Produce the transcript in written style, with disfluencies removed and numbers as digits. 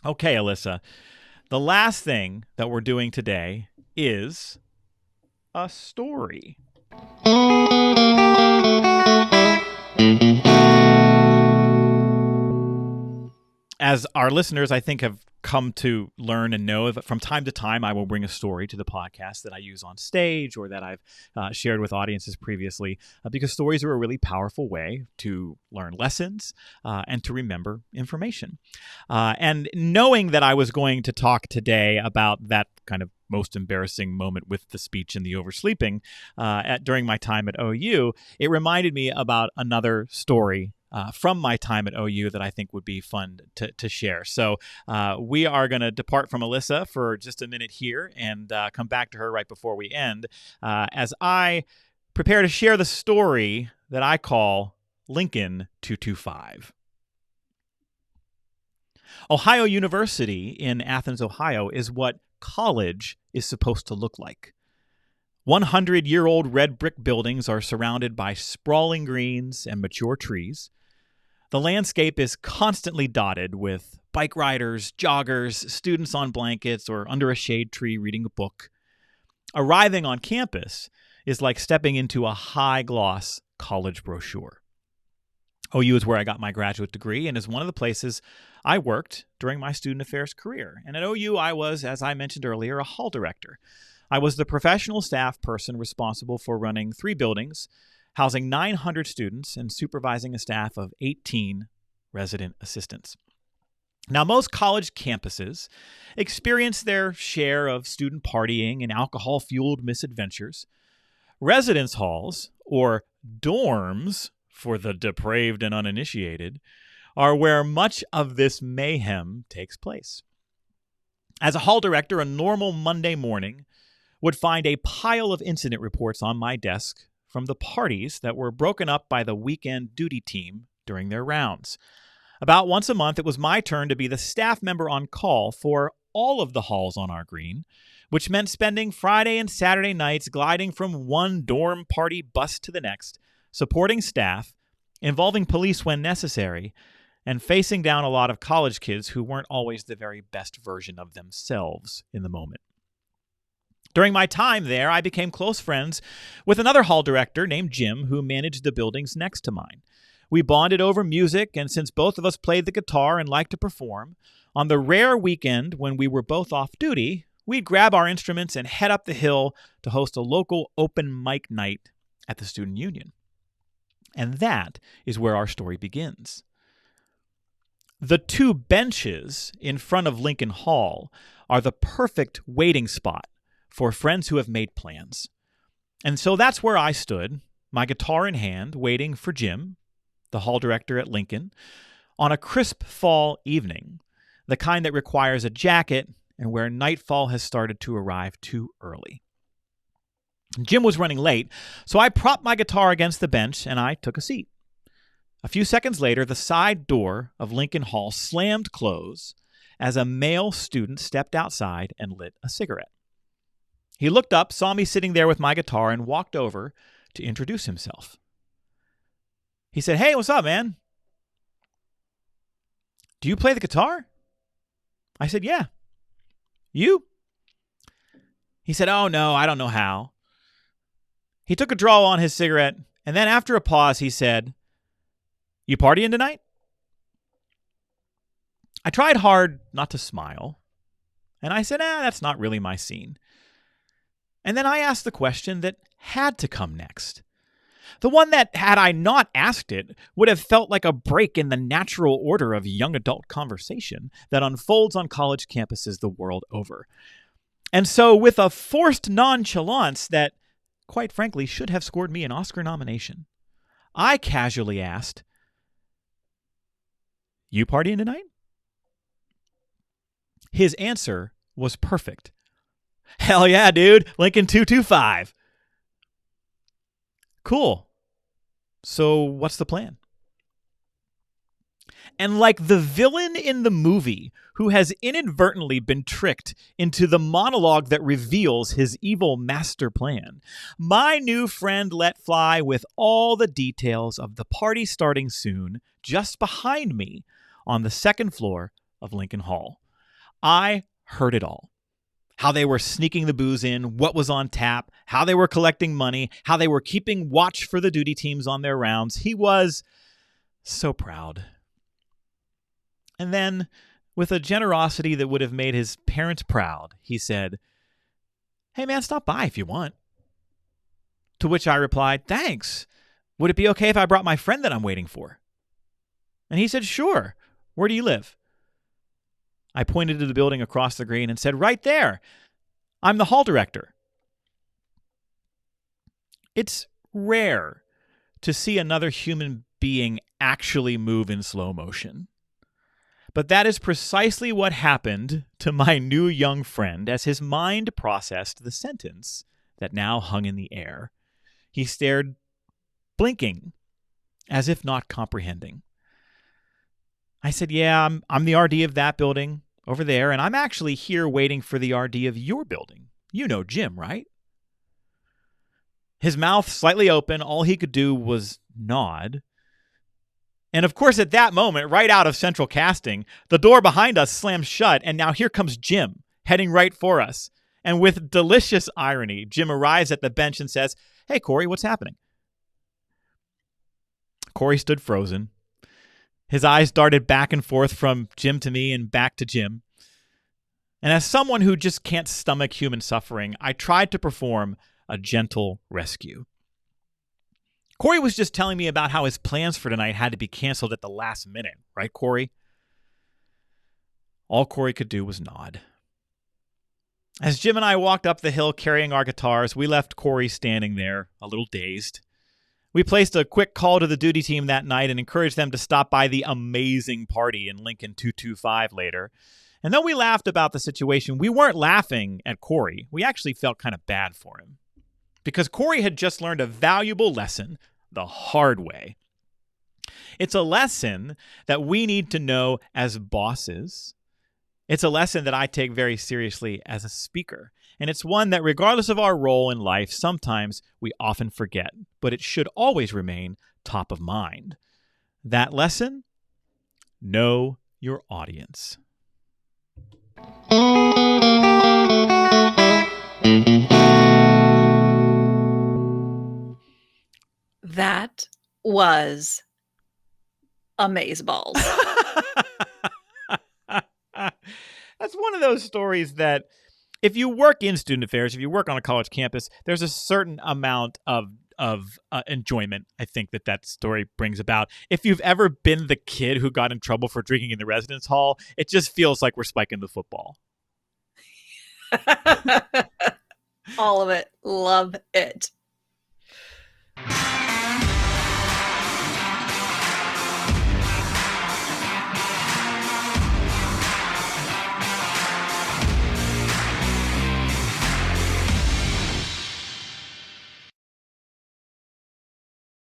Okay, Alyssa, the last thing that we're doing today is a story. As our listeners, I think, have come to learn and know that from time to time, I will bring a story to the podcast that I use on stage or that I've shared with audiences previously, because stories are a really powerful way to learn lessons and to remember information. And knowing that I was going to talk today about that kind of most embarrassing moment with the speech and the oversleeping during my time at OU, it reminded me about another story from my time at OU that I think would be fun to share. So we are going to depart from Alyssa for just a minute here and come back to her right before we end as I prepare to share the story that I call Lincoln 225. Ohio University in Athens, Ohio is what college is supposed to look like. 100-year-old red brick buildings are surrounded by sprawling greens and mature trees. The landscape is constantly dotted with bike riders, joggers, students on blankets or under a shade tree reading a book. Arriving on campus is like stepping into a high-gloss college brochure. OU is where I got my graduate degree and is one of the places I worked during my student affairs career. And at OU, I was, as I mentioned earlier, a hall director. I was the professional staff person responsible for running 3 buildings, housing 900 students and supervising a staff of 18 resident assistants. Now, most college campuses experience their share of student partying and alcohol-fueled misadventures. Residence halls, or dorms for the depraved and uninitiated, are where much of this mayhem takes place. As a hall director, a normal Monday morning would find a pile of incident reports on my desk from the parties that were broken up by the weekend duty team during their rounds. About once a month, it was my turn to be the staff member on call for all of the halls on our green, which meant spending Friday and Saturday nights gliding from one dorm party bus to the next, supporting staff, involving police when necessary, and facing down a lot of college kids who weren't always the very best version of themselves in the moment. During my time there, I became close friends with another hall director named Jim, who managed the buildings next to mine. We bonded over music, and since both of us played the guitar and liked to perform, on the rare weekend when we were both off duty, we'd grab our instruments and head up the hill to host a local open mic night at the Student Union. And that is where our story begins. The 2 benches in front of Lincoln Hall are the perfect waiting spot for friends who have made plans. And so that's where I stood, my guitar in hand, waiting for Jim, the hall director at Lincoln, on a crisp fall evening, the kind that requires a jacket and where nightfall has started to arrive too early. Jim was running late, so I propped my guitar against the bench and I took a seat. A few seconds later, the side door of Lincoln Hall slammed close as a male student stepped outside and lit a cigarette. He looked up, saw me sitting there with my guitar, and walked over to introduce himself. He said, "Hey, what's up, man? Do you play the guitar?" I said, "Yeah." "You?" He said, "Oh, no, I don't know how." He took a draw on his cigarette, and then after a pause, he said, "You partying tonight?" I tried hard not to smile, and I said, that's not really my scene. And then I asked the question that had to come next. The one that, had I not asked it, would have felt like a break in the natural order of young adult conversation that unfolds on college campuses the world over. And so, with a forced nonchalance that, quite frankly, should have scored me an Oscar nomination, I casually asked, "You partying tonight?" His answer was perfect. "Hell yeah, dude. Lincoln 225. "Cool. So what's the plan?" And like the villain in the movie who has inadvertently been tricked into the monologue that reveals his evil master plan, my new friend let fly with all the details of the party starting soon just behind me on the second floor of Lincoln Hall, I heard it all. How they were sneaking the booze in, what was on tap, how they were collecting money, how they were keeping watch for the duty teams on their rounds. He was so proud. And then, with a generosity that would have made his parents proud, he said, "Hey man, stop by if you want." To which I replied, "Thanks. Would it be okay if I brought my friend that I'm waiting for?" And he said, "Sure. Where do you live?" I pointed to the building across the green and said, "Right there. I'm the hall director." It's rare to see another human being actually move in slow motion. But that is precisely what happened to my new young friend as his mind processed the sentence that now hung in the air. He stared, blinking, as if not comprehending. I said, "Yeah, I'm the RD of that building over there, and I'm actually here waiting for the RD of your building. You know Jim, right?" His mouth slightly open, all he could do was nod. And of course, at that moment, right out of central casting, the door behind us slams shut, and now here comes Jim, heading right for us. And with delicious irony, Jim arrives at the bench and says, "Hey, Corey, what's happening?" Corey stood frozen. His eyes darted back and forth from Jim to me and back to Jim. And as someone who just can't stomach human suffering, I tried to perform a gentle rescue. Corey was just telling me about how his plans for tonight had to be canceled at the last minute, right, Corey? All Corey could do was nod. As Jim and I walked up the hill carrying our guitars, we left Corey standing there, a little dazed. We placed a quick call to the duty team that night and encouraged them to stop by the amazing party in Lincoln 225 later. And though we laughed about the situation, we weren't laughing at Corey. We actually felt kind of bad for him. Because Corey had just learned a valuable lesson the hard way. It's a lesson that we need to know as bosses. It's a lesson that I take very seriously as a speaker. And it's one that, regardless of our role in life, sometimes we often forget, but it should always remain top of mind. That lesson? Know your audience. That was amazeballs. That's one of those stories that if you work in student affairs, if you work on a college campus, there's a certain amount of enjoyment, I think, that story brings about. If you've ever been the kid who got in trouble for drinking in the residence hall, it just feels like we're spiking the football. All of it. Love it.